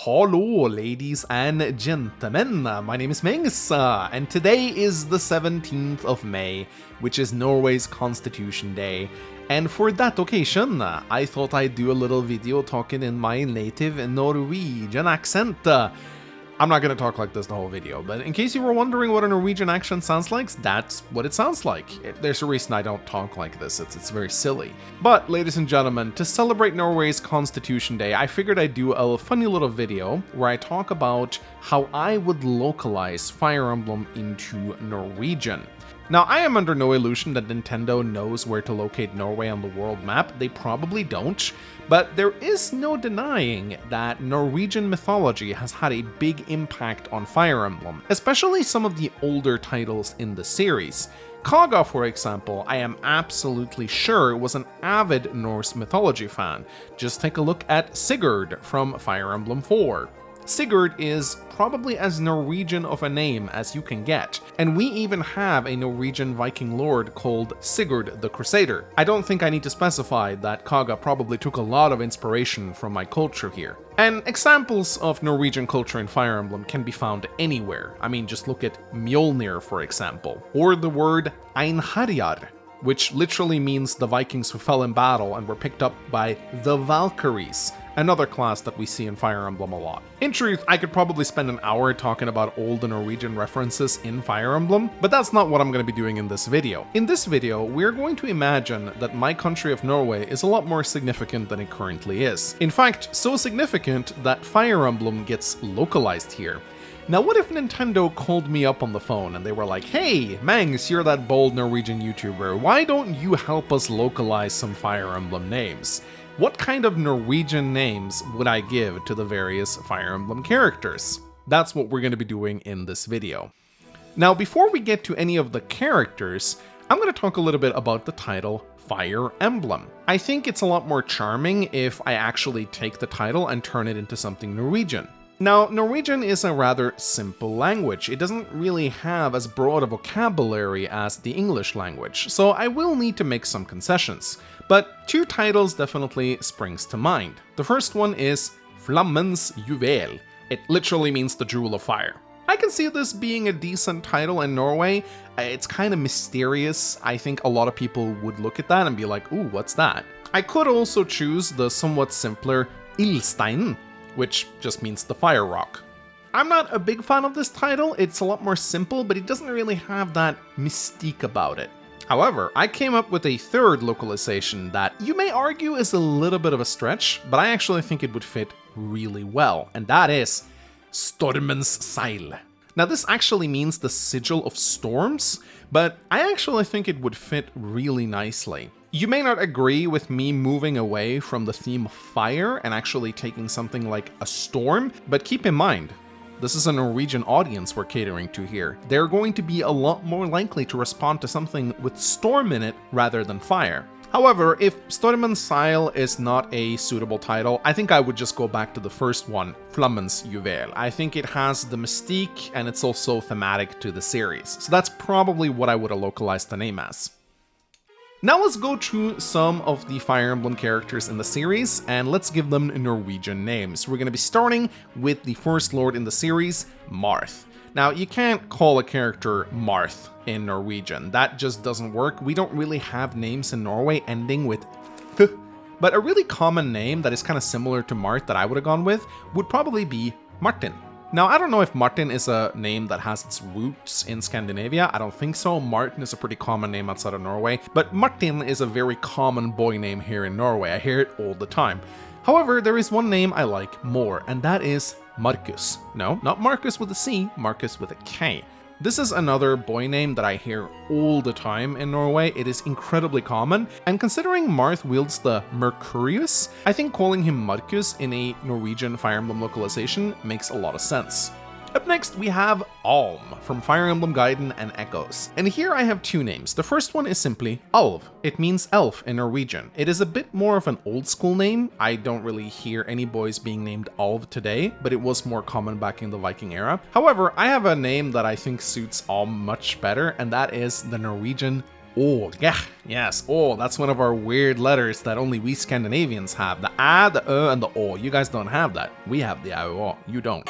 Hello, ladies and gentlemen, my name is Mengs, and today is the 17th of May, which is Norway's Constitution Day. And for that occasion, I thought I'd do a little video talking in my native Norwegian accent. I'm not going to talk like this the whole video, but in case you were wondering what a Norwegian accent sounds like, that's what it sounds like. There's a reason I don't talk like this, it's very silly. But, ladies and gentlemen, to celebrate Norway's Constitution Day, I figured I'd do a funny little video where I talk about how I would localize Fire Emblem into Norwegian. Now, I am under no illusion that Nintendo knows where to locate Norway on the world map. They probably don't, but there is no denying that Norwegian mythology has had a big impact on Fire Emblem, especially some of the older titles in the series. Kaga, for example, I am absolutely sure was an avid Norse mythology fan. Just take a look at Sigurd from Fire Emblem 4. Sigurd is probably as Norwegian of a name as you can get, and we even have a Norwegian Viking lord called Sigurd the Crusader. I don't think I need to specify that Kaga probably took a lot of inspiration from my culture here. And examples of Norwegian culture in Fire Emblem can be found anywhere. I mean, just look at Mjolnir, for example, or the word Einherjar, which literally means the Vikings who fell in battle and were picked up by the Valkyries, another class that we see in Fire Emblem a lot. In truth, I could probably spend an hour talking about all the Norwegian references in Fire Emblem, but that's not what I'm going to be doing in this video. In this video, we're going to imagine that my country of Norway is a lot more significant than it currently is. In fact, so significant that Fire Emblem gets localized here. Now, what if Nintendo called me up on the phone and they were like, "Hey, Mangs, you're that bold Norwegian YouTuber, why don't you help us localize some Fire Emblem names?" What kind of Norwegian names would I give to the various Fire Emblem characters? That's what we're going to be doing in this video. Now, before we get to any of the characters, I'm going to talk a little bit about the title Fire Emblem. I think it's a lot more charming if I actually take the title and turn it into something Norwegian. Now, Norwegian is a rather simple language. It doesn't really have as broad a vocabulary as the English language, so I will need to make some concessions. But two titles definitely springs to mind. The first one is Flammens Juvel. It literally means the jewel of fire. I can see this being a decent title in Norway. It's kind of mysterious. I think a lot of people would look at that and be like, "Ooh, what's that?" I could also choose the somewhat simpler Ildsteinen, which just means the fire rock. I'm not a big fan of this title. It's a lot more simple, but it doesn't really have that mystique about it. However, I came up with a third localization that you may argue is a little bit of a stretch, but I actually think it would fit really well, and that is Stormens Seil. Now, this actually means the sigil of storms, but I actually think it would fit really nicely. You may not agree with me moving away from the theme of fire and actually taking something like a storm, but keep in mind, this is a Norwegian audience we're catering to here. They're going to be a lot more likely to respond to something with storm in it rather than fire. However, if Stormens Seil is not a suitable title, I think I would just go back to the first one, Flammens Juvel. I think it has the mystique and it's also thematic to the series. So that's probably what I would have localized the name as. Now let's go through some of the Fire Emblem characters in the series, and let's give them Norwegian names. We're going to be starting with the first lord in the series, Marth. Now, you can't call a character Marth in Norwegian. That just doesn't work. We don't really have names in Norway ending with th, but a really common name that is kind of similar to Marth that I would have gone with would probably be Martin. Now, I don't know if Martin is a name that has its roots in Scandinavia. I don't think so. Martin is a pretty common name outside of Norway, but Martin is a very common boy name here in Norway. I hear it all the time. However, there is one name I like more, and that is Markus. No, not Marcus with a C, Marcus with a K. This is another boy name that I hear all the time in Norway. It is incredibly common, and considering Marth wields the Mercurius, I think calling him Markus in a Norwegian Fire Emblem localization makes a lot of sense. Up next, we have Alm from Fire Emblem Gaiden and Echoes. And here I have two names. The first one is simply Alv. It means elf in Norwegian. It is a bit more of an old school name. I don't really hear any boys being named Alv today, but it was more common back in the Viking era. However, I have a name that I think suits Alm much better, and that is the Norwegian Åge. Yes, oh, that's one of our weird letters that only we Scandinavians have. The A, the Ö, and the O. You guys don't have that. We have the A, O. You don't.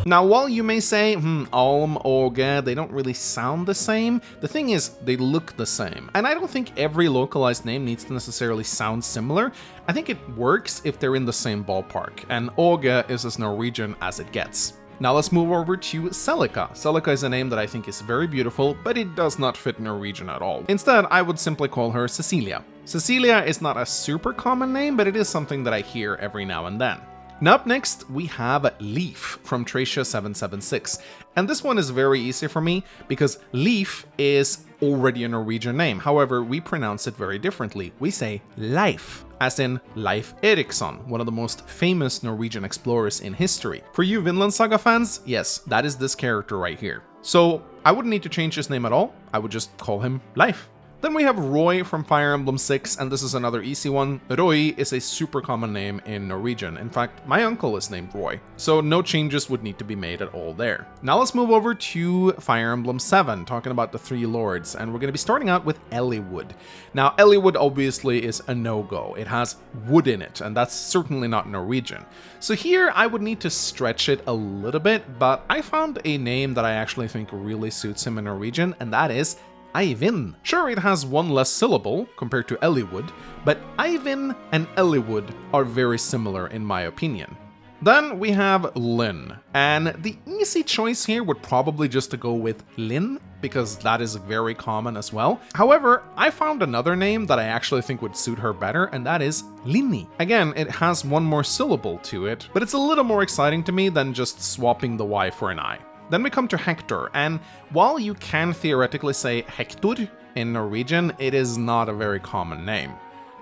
Now, while you may say, Alm, Åge, they don't really sound the same, the thing is, they look the same. And I don't think every localized name needs to necessarily sound similar. I think it works if they're in the same ballpark, and Åge is as Norwegian as it gets. Now let's move over to Celica. Celica is a name that I think is very beautiful, but it does not fit Norwegian at all. Instead, I would simply call her Cecilia. Cecilia is not a super common name, but it is something that I hear every now and then. Now up next, we have Leaf from Tracia 776. And this one is very easy for me because Leaf is already a Norwegian name. However, we pronounce it very differently. We say Leif, as in Leif Erikson, one of the most famous Norwegian explorers in history. For you Vinland Saga fans, yes, that is this character right here. So I wouldn't need to change his name at all. I would just call him Leif. Then we have Roy from Fire Emblem 6, and this is another easy one. Roy is a super common name in Norwegian. In fact, my uncle is named Roy, so no changes would need to be made at all there. Now let's move over to Fire Emblem 7, talking about the three lords, and we're going to be starting out with Eliwood. Now, Eliwood obviously is a no-go. It has wood in it, and that's certainly not Norwegian. So here I would need to stretch it a little bit, but I found a name that I actually think really suits him in Norwegian, and that is Eivind. Sure, it has one less syllable compared to Eliwood, but Eivind and Eliwood are very similar in my opinion. Then we have Lynn, and the easy choice here would probably just to go with Lynn, because that is very common as well. However, I found another name that I actually think would suit her better, and that is Linni. Again, it has one more syllable to it, but it's a little more exciting to me than just swapping the Y for an I. Then we come to Hector, and while you can theoretically say Hector in Norwegian, it is not a very common name.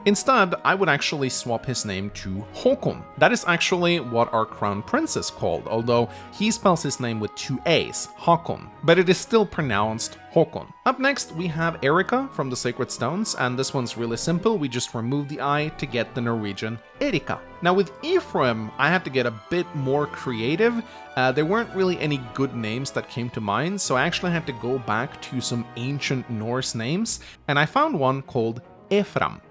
Instead, I would actually swap his name to Håkon. That is actually what our crown prince is called, although he spells his name with two A's, Håkon, but it is still pronounced Håkon. Up next, we have Erika from the Sacred Stones, and this one's really simple. We just remove the I to get the Norwegian Erika. Now with Ephraim, I had to get a bit more creative. There weren't really any good names that came to mind, so I actually had to go back to some ancient Norse names, and I found one called Ephraim.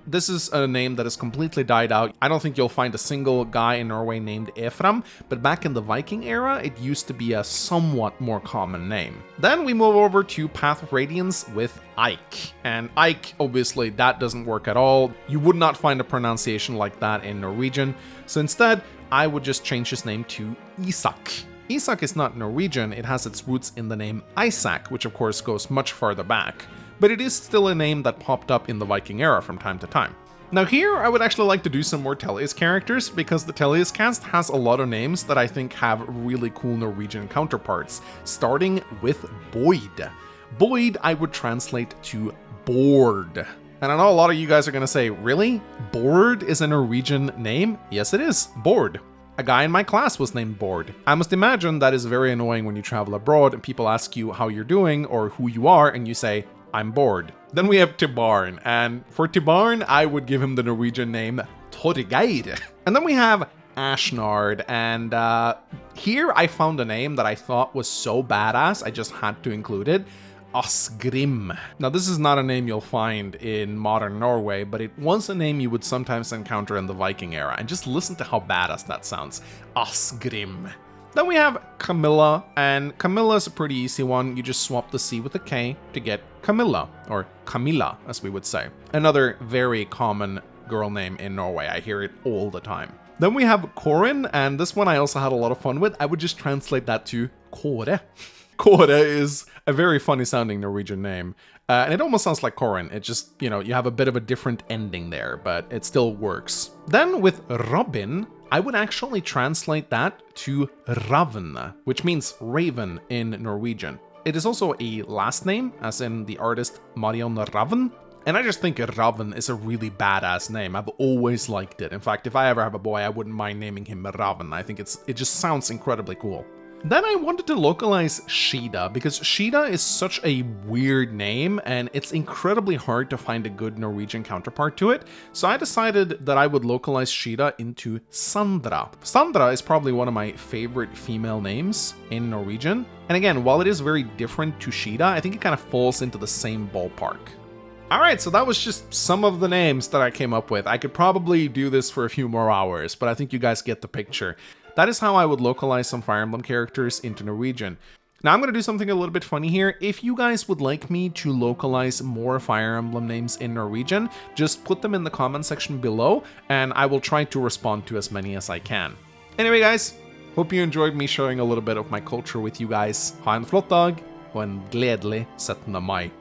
This is a name that has completely died out. I don't think you'll find a single guy in Norway named Ephraim, but back in the Viking era, it used to be a somewhat more common name. Then we move over to Path of Radiance with Ike. And Ike, obviously, that doesn't work at all. You would not find a pronunciation like that in Norwegian. So instead, I would just change his name to Isak. Isak is not Norwegian, it has its roots in the name Isaac, which of course goes much farther back. But it is still a name that popped up in the Viking era from time to time. Now here, I would actually like to do some more Tellius characters, because the Tellius cast has a lot of names that I think have really cool Norwegian counterparts, starting with Boyd. Boyd I would translate to bored. And I know a lot of you guys are going to say, really? Bored is a Norwegian name? Yes it is, Bored. A guy in my class was named Bored. I must imagine that is very annoying when you travel abroad and people ask you how you're doing or who you are and you say, I'm bored. Then we have Tibarn, and for Tibarn, I would give him the Norwegian name Torgeir. And then we have Ashnard, and here I found a name that I thought was so badass, I just had to include it. Asgrim. Now this is not a name you'll find in modern Norway, but it was a name you would sometimes encounter in the Viking era, and just listen to how badass that sounds. Asgrim. Then we have Camilla, and Camilla is a pretty easy one. You just swap the C with a K to get Camilla, or Camilla, as we would say. Another very common girl name in Norway. I hear it all the time. Then we have Corin, and this one I also had a lot of fun with. I would just translate that to Kåre. Kåre is a very funny sounding Norwegian name. And it almost sounds like Corin. It just, you have a bit of a different ending there, but it still works. Then with Robin, I would actually translate that to Ravn, which means raven in Norwegian. It is also a last name, as in the artist Marianne Ravn. And I just think Ravn is a really badass name. I've always liked it. In fact, if I ever have a boy, I wouldn't mind naming him Ravn. I think it just sounds incredibly cool. Then I wanted to localize Shida, because Shida is such a weird name and it's incredibly hard to find a good Norwegian counterpart to it, so I decided that I would localize Shida into Sandra. Sandra is probably one of my favorite female names in Norwegian, and again, while it is very different to Shida, I think it kind of falls into the same ballpark. Alright, so that was just some of the names that I came up with. I could probably do this for a few more hours, but I think you guys get the picture. That is how I would localize some Fire Emblem characters into Norwegian. Now I'm going to do something a little bit funny here. If you guys would like me to localize more Fire Emblem names in Norwegian, just put them in the comment section below, and I will try to respond to as many as I can. Anyway guys, hope you enjoyed me sharing a little bit of my culture with you guys. Ha en flott dag, og en gledelig 17. mai.